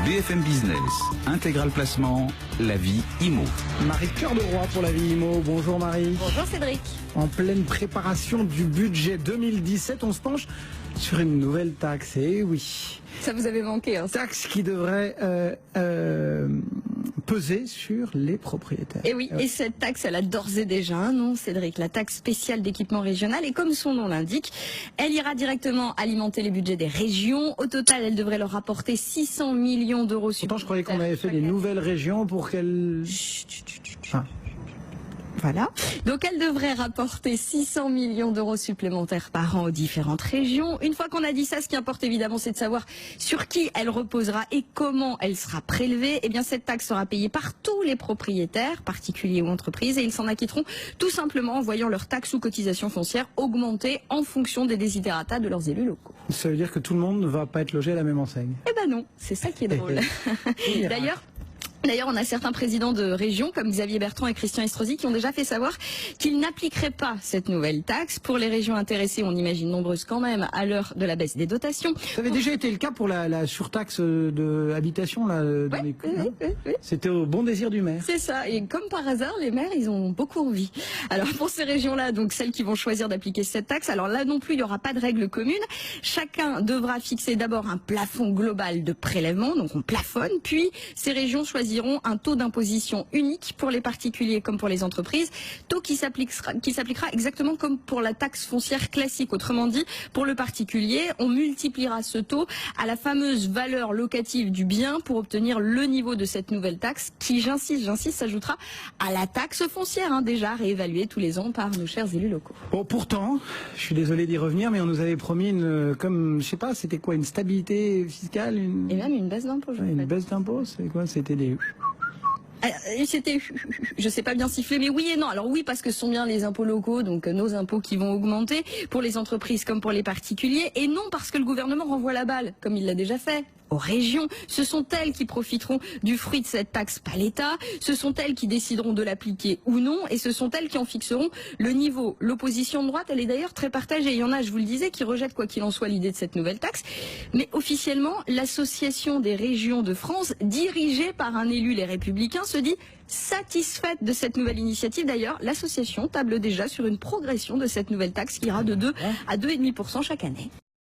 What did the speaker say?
BFM Business, Intégral Placement, la vie IMO. Marie Cœur de Roi pour la vie IMO. Bonjour Marie. Bonjour Cédric. En pleine préparation du budget 2017, on se penche sur une nouvelle taxe. Eh oui. Ça vous avait manqué, hein. Taxe qui devrait peser sur les propriétaires. Et oui, et cette taxe, elle a d'ores et déjà un nom, Cédric, la taxe spéciale d'équipement régional. Et comme son nom l'indique, elle ira directement alimenter les budgets des régions. Au total, elle devrait leur rapporter 600 millions d'euros supplémentaires. Pourtant, je croyais qu'on avait fait des nouvelles régions pour qu'elles... Voilà. Donc elle devrait rapporter 600 millions d'euros supplémentaires par an aux différentes régions. Une fois qu'on a dit ça, ce qui importe évidemment, c'est de savoir sur qui elle reposera et comment elle sera prélevée. Eh bien, cette taxe sera payée par tous les propriétaires, particuliers ou entreprises, et ils s'en acquitteront tout simplement en voyant leur taxe ou cotisation foncière augmenter en fonction des desiderata de leurs élus locaux. Ça veut dire que tout le monde ne va pas être logé à la même enseigne. Eh ben non, c'est ça qui est drôle. D'ailleurs, on a certains présidents de régions, comme Xavier Bertrand et Christian Estrosi, qui ont déjà fait savoir qu'ils n'appliqueraient pas cette nouvelle taxe. Pour les régions intéressées, on imagine nombreuses quand même, à l'heure de la baisse des dotations. Ça avait déjà été le cas pour la surtaxe de habitation. Là, Oui. C'était au bon désir du maire. C'est ça, et comme par hasard, les maires, ils ont beaucoup envie. Alors pour ces régions-là, donc celles qui vont choisir d'appliquer cette taxe, alors là non plus, il n'y aura pas de règle commune. Chacun devra fixer d'abord un plafond global de prélèvement, donc on plafonne, puis ces régions choisiront un taux d'imposition unique pour les particuliers comme pour les entreprises, taux qui s'appliquera exactement comme pour la taxe foncière classique. Autrement dit, pour le particulier, on multipliera ce taux à la fameuse valeur locative du bien pour obtenir le niveau de cette nouvelle taxe qui, j'insiste, s'ajoutera à la taxe foncière, déjà réévaluée tous les ans par nos chers élus locaux. Bon, pourtant, je suis désolé d'y revenir, mais on nous avait promis je sais pas, c'était quoi, une stabilité fiscale, et même une baisse d'impôts. Une baisse d'impôts, c'est quoi? C'était des... C'était, je sais pas bien siffler, mais oui et non. Alors oui, parce que ce sont bien les impôts locaux, donc nos impôts qui vont augmenter pour les entreprises comme pour les particuliers, et non parce que le gouvernement renvoie la balle, comme il l'a déjà fait, aux régions. Ce sont elles qui profiteront du fruit de cette taxe, pas l'État. Ce sont elles qui décideront de l'appliquer ou non, et ce sont elles qui en fixeront le niveau. L'opposition de droite, elle est d'ailleurs très partagée. Il y en a, je vous le disais, qui rejettent quoi qu'il en soit l'idée de cette nouvelle taxe. Mais officiellement, l'Association des régions de France, dirigée par un élu Les Républicains, se dit satisfaite de cette nouvelle initiative. D'ailleurs, l'association table déjà sur une progression de cette nouvelle taxe qui ira de 2 à 2,5% chaque année.